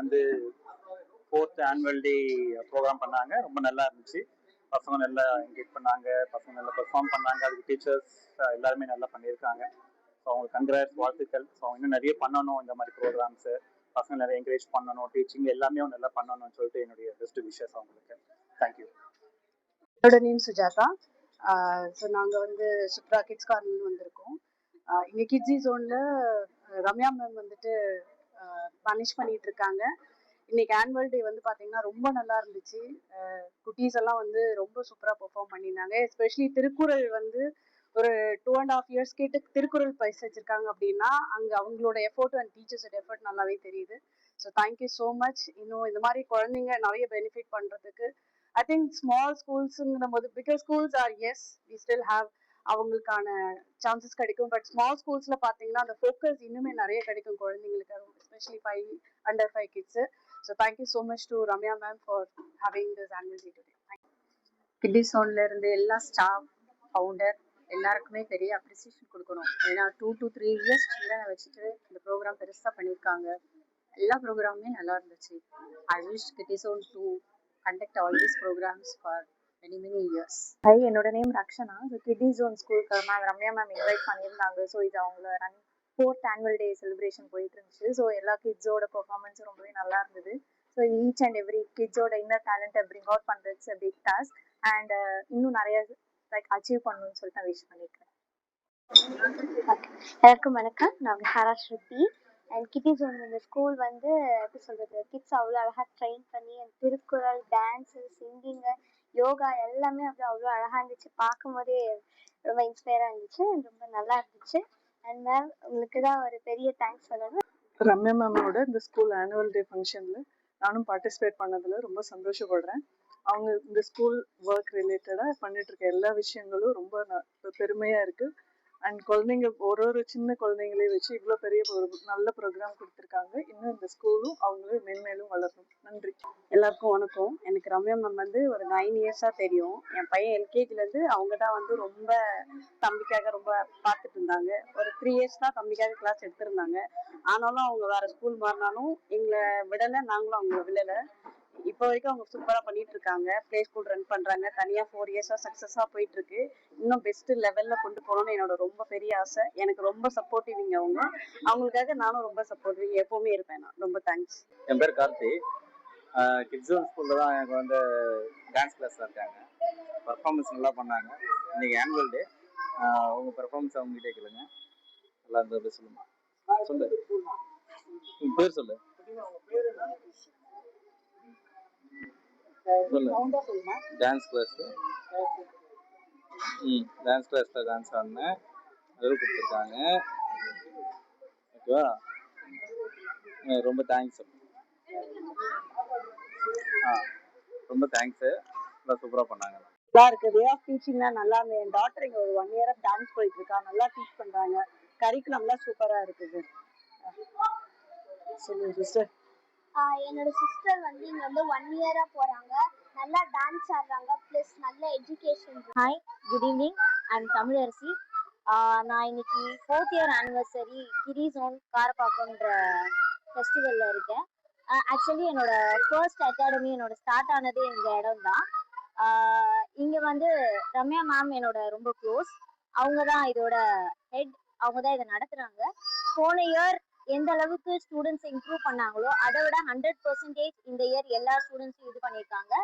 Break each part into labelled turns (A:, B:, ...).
A: வந்து 4th annual day program பண்ணாங்க. ரொம்ப நல்லா இருந்துச்சு. பசங்க நல்லா என்கேஜ் பண்ணாங்க, பசங்க நல்லா பெர்ஃபார்ம் பண்ணாங்க. அதுக்கு டீச்சர்ஸ் எல்லாருமே நல்லா பண்ணியிருக்காங்க. ஸோ அவங்களுக்கு கங்க்ராட்ஸ், வாழ்த்துக்கள். ஸோ இன்னும் நிறைய பண்ணணும் இந்த மாதிரி ப்ரோக்ராம்ஸு, பசங்க நிறைய என்கரேஜ் பண்ணணும், டீச்சிங் எல்லாமே நல்லா பண்ணணும்னு சொல்லிட்டு என்னுடைய பெஸ்ட் விஷஸ் அவங்களுக்கு. தேங்க்யூ.
B: என்னோட நேம் சுஜாதா. ஸோ நாங்கள் வந்து சுப்ரா கிட்ஸ் கார்னர்னு வந்திருக்கோம். இங்கே கிட்ஸி ஜோனில் ரம்யா மேம் வந்துட்டு மேனேஜ் பண்ணிட்டு இருக்காங்க. இன்னைக்கு ஆனுவல் டே வந்து பார்த்தீங்கன்னா ரொம்ப நல்லா இருந்துச்சு. குட்டீஸ் எல்லாம் வந்து ரொம்ப சூப்பராக பெர்ஃபார்ம் பண்ணியிருந்தாங்க. எஸ்பெஷலி திருக்குறள் வந்து ஒரு 2.5 years கேட்டு திருக்குறள் பரிசு வச்சிருக்காங்க அப்படின்னா அங்கே அவங்களோட எஃபோர்ட் அண்ட் டீச்சர்ஸோட எஃபோர்ட் நல்லாவே தெரியுது. So thank you so much. இன்னும் இந்த மாதிரி குழந்தைங்க நிறைய பெனிஃபிட் பண்ணுறதுக்கு I think small schools bigger schools are yes we still have அவங்களுக்கான சான்சஸ் கிடைக்கும். பட் ஸ்மால் ஸ்கூல்ஸ்ல பாத்தீங்கன்னா அந்த ஃபோக்கஸ் இன்னுமே நிறைய கிடைக்கும் குழந்தைங்களுக்கு, especially 5 under 5 kids. So thank you so much to Ramya ma'am for having this annual day today.
C: கிட்டி சோன்ல இருந்து எல்லா ஸ்டாஃப், ஃபவுண்டர் எல்லாருக்குமே பெரிய அப்ரிசியேஷன் கொடுக்கணும். ஏன்னா 2 to 3 years சில்ட்ரனை வச்சுட்டு இந்த ப்ரோக்ராம் பெருசா பண்ணியிருக்காங்க. எல்லா ப்ரோக்ராமுமே நல்லா இருந்துச்சு. I wish kitty zone to conduct all these programs for many years.
D: Hi, என்னோட name Rakshana. So kitty zone ஸ்கூலுக்கு மேம் ரம்யா மேம் இன்வைட் பண்ணியிருந்தாங்க. ஸோ இது அவங்கள run 4th annual day celebration போயிட்டு இருந்துச்சு. ஸோ எல்லா கிட்ஸோட பெர்ஃபார்மன்ஸும் ரொம்பவே நல்லா இருந்தது. ஸோ ஈச் அண்ட் எவ்ரி கிட்ஸோட இன்னர் டேலண்ட்டை பிரிங் அவுட் பண்ணுறதுஸ் அ பிக் டாஸ்க். அண்ட் இன்னும் நிறைய லைக் அச்சீவ் பண்ணணும்னு சொல்லிட்டு நான் விஷ் பண்ணியிருக்கேன்.
E: எல்லாருக்கும் வணக்கம். நான் ஹாரா ஸ்ருதி. அண்ட் கிட்டி ஜோன் இந்த ஸ்கூல் வந்து எப்படி சொல்கிறது, கிட்ஸ் அவ்வளோ அழகாக ட்ரெயின் பண்ணி அந்த திருக்குறள், டான்ஸு, சிங்கிங்கு, யோகா எல்லாமே அப்படியே அவ்வளோ அழகாக இருந்துச்சு. பார்க்கும் போதே ரொம்ப இன்ஸ்பயராக இருந்துச்சு. ரொம்ப நல்லா இருந்துச்சு. அண்ட் மேம் உங்களுக்கு தான் ஒரு பெரிய தேங்க்ஸ் சொல்லணும்.
F: ரம்யா மேமோட இந்த ஸ்கூல் ஆனுவல் டே ஃபங்க்ஷனில் நானும் பார்ட்டிசிபேட் பண்ணதில் ரொம்ப சந்தோஷப்படுறேன். அவங்க இந்த ஸ்கூல் ஒர்க் ரிலேட்டடாக பண்ணிகிட்ருக்க எல்லா விஷயங்களும் ரொம்ப பெருமையாக இருக்குது. அண்ட் குழந்தைங்க ஒரு சின்ன குழந்தைங்களையும் வச்சு இவ்வளோ பெரிய ஒரு நல்ல ப்ரோக்ராம் கொடுத்துருக்காங்க. இன்னும் இந்த ஸ்கூலும் அவங்களும் மென்மேலும் வளரணும். நன்றி.
B: எல்லாருக்கும் வணக்கம். எனக்கு ரம்யா மேம் வந்து ஒரு 9 இயர்ஸாக தெரியும். என் பையன் எல்கேஜிலேருந்து அவங்க தான் வந்து ரொம்ப தம்பிக்காக ரொம்ப பார்த்துட்டு இருந்தாங்க. ஒரு 3 இயர்ஸ் தான் தம்பிக்காக கிளாஸ் எடுத்திருந்தாங்க. ஆனாலும் அவங்க வேறு ஸ்கூல் மாறினாலும் எங்களை விடலை, நாங்களும் அவங்கள விடலை. இப்போ வரைக்கும் அவங்க சூப்பராக பண்ணிட்டு இருக்காங்க. ப்ளே ஸ்கூல் ரன் பண்ணுறாங்க. தனியாக 4 இயர்ஸாக சக்ஸஸாக போயிட்டு இருக்கு. இன்னும் பெஸ்ட்டு லெவலில் கொண்டு போகணும்னு என்னோட ரொம்ப பெரிய ஆசை. எனக்கு ரொம்ப சப்போர்ட்டிவிங்க அவங்க. அவங்களுக்காக நானும் ரொம்ப சப்போர்ட்டிவ் எப்போவுமே இருப்பேன். நான் ரொம்ப தேங்க்ஸ்.
A: என் பேர் கார்த்தி. கிட்ஸ் ஜோன் ஸ்கூலில் தான் எனக்கு வந்து டான்ஸ் கிளாஸில் இருக்காங்க. பர்ஃபார்மன்ஸ் நல்லா பண்ணாங்க. இன்றைக்கி ஆனுவல் டே. உங்கள் பர்ஃபார்மன்ஸ் அவங்ககிட்டே கேளுங்க. நல்லா இருந்தது சொல்லுமா. சொல்லு, உன் பேர் சொல்லு. சொல்லு. Dance class. டான்ஸ் கிளாஸில் டான்ஸ் ஆடினேன். அது கொடுத்துருக்காங்க. ஓகேவா? ரொம்ப தேங்க்ஸ். ரொம்ப தேங்க்ஸு. நல்லா சூப்பராக பண்ணாங்க.
B: நல்லா இருக்கு. வே ஆஃப் டீச்சிங்லாம் நல்லா இருந்தது. என் டாக்டர் இங்கே ஒரு 1 இயராக டான்ஸ் போயிட்டு இருக்கா. நல்லா டீச் பண்ணுறாங்க. கரிக்குலம்லாம் சூப்பராக இருக்குது. சொல்லுங்க சிஸ்டர்.
E: என்னோட சிஸ்டர் வந்து இங்கே வந்து 1 இயராக போகிறாங்க. நல்லா டான்ஸ் ஆடுறாங்க, ப்ளஸ் நல்ல education.
G: Hi, good evening. I'm Tamilarasi. நான் இன்னைக்கு 4th இயர் ஆனிவர்சரி கிரி ஜோன் காரப்பாக்கம்ன்ற ஃபெஸ்டிவலில் இருக்கேன். ஆக்சுவலி என்னோட ஃபர்ஸ்ட் அகாடமி என்னோட ஸ்டார்ட் ஆனதே இந்த இடம் தான். இங்கே வந்து ரம்யா மேம் என்னோட ரொம்ப க்ளோஸ். அவங்க தான் இதோட ஹெட். அவங்க தான் இதை நடத்துகிறாங்க. போன இயர் எந்த அளவுக்கு ஸ்டூடெண்ட்ஸ் இம்ப்ரூவ் பண்ணாங்களோ அதை விட 100% இந்த இயர் எல்லா ஸ்டூடெண்ட்ஸும் இது பண்ணியிருக்காங்க.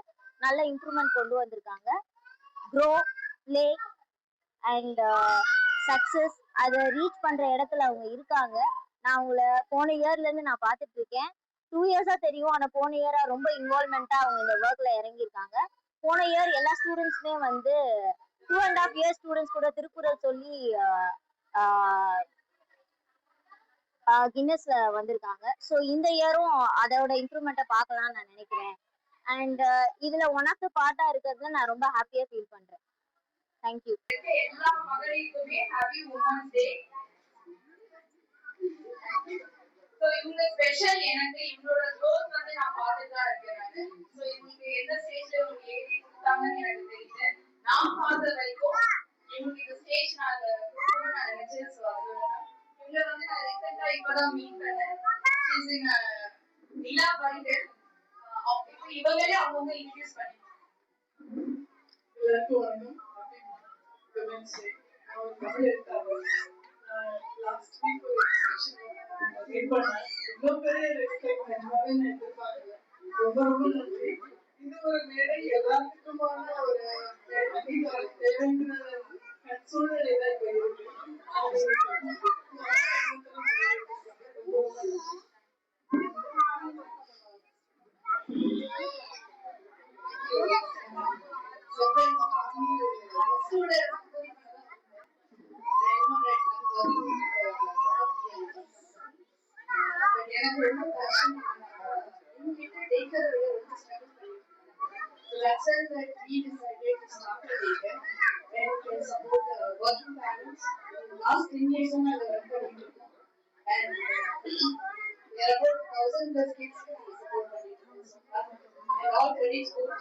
G: நல்ல இம்ப்ரூவ்மெண்ட் கொண்டு வந்திருக்காங்க. க்ரோ, ப்ளே அண்ட் சக்ஸஸ் அதை ரீச் பண்ணுற இடத்துல அவங்க இருக்காங்க. நான் அவங்கள போன இயர்லேருந்து நான் பார்த்துட்டு இருக்கேன். 2 இயர்ஸாக தெரியும். ஆனால் போன இயராக ரொம்ப இன்வால்மெண்ட்டாக அவங்க இந்த ஒர்க்கில் இறங்கியிருக்காங்க. போன இயர் எல்லா ஸ்டூடெண்ட்ஸுமே வந்து 2.5 இயர்ஸ் ஸ்டூடெண்ட்ஸ் கூட திருக்குறள் சொல்லி கின்னஸ்ல வந்திருக்காங்க. ஸோ இந்த இயரும் அதோட இம்ப்ரூவ்மெண்ட்டை பார்க்கலாம்னு நான் நினைக்கிறேன். அண்ட் இதுல ஒன் ஆஃப் த பார்ட்டா இருக்கிறதுல நான் ரொம்ப ஹாப்பியா ஃபீல் பண்றேன். தேங்க்யூ.
H: எல்லா மகளிருக்குமே ஹாப்பி உமன்ஸ் டே. ஸோ இவங்க ஸ்பெஷல். எனக்கு இவங்களோட க்ரோத் வந்து நான் பார்த்துட்டு தான் இருக்கேன். ஸோ இவங்களுக்கு எந்த ஸ்டேஜ்ல உங்களுக்கு ஏறி கொடுத்தாங்கன்னு எனக்கு தெரியல. நான் பார்த்த வரைக்கும் இவங்களுக்கு இந்த ஸ்டேஜ் நான் நினைச்சேன். ஸோ அது இவங்களை வந்து நான் ரீசெண்டா இப்பதான் மீட் பண்ணேன். நிலா பரிகர். இப்போ இவங்களே அவங்கவுங்க இன்ட்ரடியூஸ் பண்ணிக்கலாம். எல்லாருக்கும் வணக்கம். லாஸ்ட் வீக் ஒரு செஷன் பண்ணேன். இவ்வளோ பெரிய ரெஸ்பெக்ட் நிஜமாவே நான் எதிர்பார்க்கல. ரொம்ப ரொம்ப நன்றி. இது ஒரு மேடை எல்லாத்துக்குமான ஒரு தேவைங்கிற சூழ்நிலை தான் இப்போ இருக்கு. எனக்கு ரொம்ப கஷ்டம். So that's why we decided to start a daycare where we can support working parents. Last 10 years we have run for it, and there are about 1,000 plus kids we support and all credits go to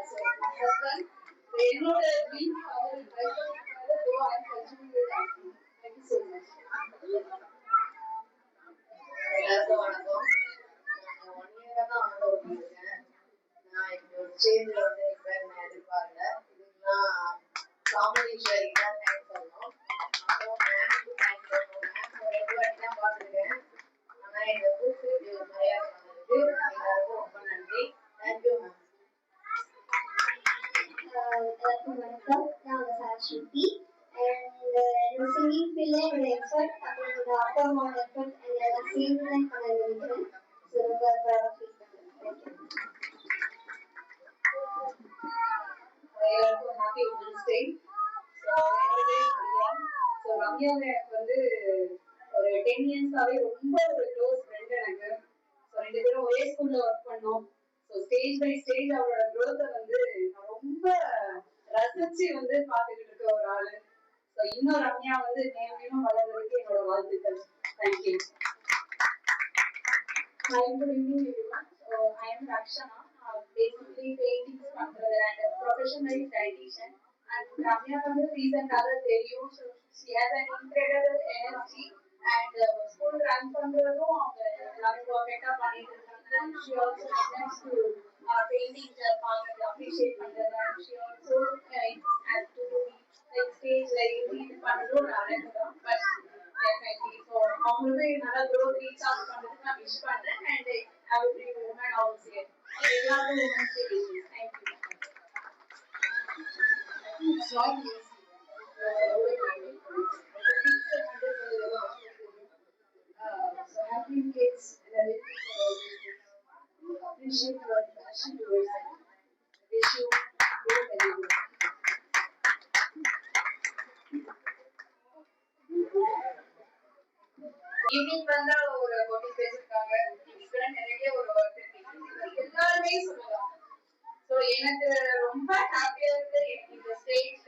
H: so my husband. So என்னோட dream father life though I continue with acting. Thank you so much. எல்லாருக்கும் வணக்கம். நான் 1 year தான் ஆனோர் இருக்கேன். நான் இப்போ சேஞ்சில் வந்து இப்போ நான் எதிர்பார்க்கல. இதுக்கெல்லாம் காமெடி ஷேரிங் தான் தேங்க்ஸ் பண்ணோம். அப்புறம் மேமுக்கு தேங்க்ஸ் பண்ணோம். நிறைய இருக்கு. எல்லாருக்கும் ரொம்ப நன்றி. Thank you ma'am.
E: எல்லாருக்கும் வணக்கம். நான் உங்க சரஸ்வதி. என்னோட சிங்கிங் ஃபீல்ட்ல என்னோட எஃபர்ட் அப்புறம் என்னோட அப்பா அம்மாவோட எஃபர்ட் எல்லாம் சேர்ந்து தான் இப்போ நான் நினைக்கிறேன். ஸோ ரொம்ப ப்ரௌடாக ஃபீல் பண்ணுறேன்.
H: எல்லாருக்கும் ஹாப்பி உமன்ஸ் டே. ஸோ என்னோட பேர் ரம்யா. ஸோ ரம்யாவை எனக்கு வந்து ஒரு 10 இயர்ஸாவே ரொம்ப ஒரு க்ளோஸ் ஃப்ரெண்ட் எனக்கு. ஸோ 2 பேரும் ஒரே ஸ்கூல்ல ஒர்க் பண்ணோம். ஸோ ஸ்டேஜ் பை ஸ்டேஜ் அவரோட க்ரோத்தை வந்து நான் ரொம்ப ரசிச்சு வந்து பார்த்துக்கிட்டு இருக்க ஒரு ஆளு. ஸோ இன்னும் ரம்யா வந்து மேலும் வளர்றதுக்கு என்னோட வாழ்த்துக்கள். Thank you. Hi, good evening everyone. So I am Rakshana, basically paintings பண்றது and professional dietitian. And Ramya வந்து ரீசெண்டாக தெரியும். So she has an incredible energy and school run பண்றதும் அவங்க எல்லாரும் பர்ஃபெக்ட்டா பண்ணிட்டு இருக்காங்க. She also attempts to painting பார்க்கறது appreciate பண்றது. And she also has to do like stage like இது பண்றதும் அழகு தான். But definitely so அவங்களுக்கு நல்லா growth reach ஆக பண்றதுக்கு நான் விஷ் பண்றேன். And every woman also எல்லாரும் women wishes. Thank you. It's not easy. So happy kids and appreciate your passion towards them. Wish you both very good. Evening வந்தா ஒரு 40 பேர் இருக்காங்க. இதுக்கு நிறைய ஒரு ஒர்க் இருக்கு. எல்லாருமே சொல்லலாம். ஸோ எனக்கு ரொம்ப ஹாப்பியா இருக்கு. எனக்கு இந்த ஸ்டேஜ்ல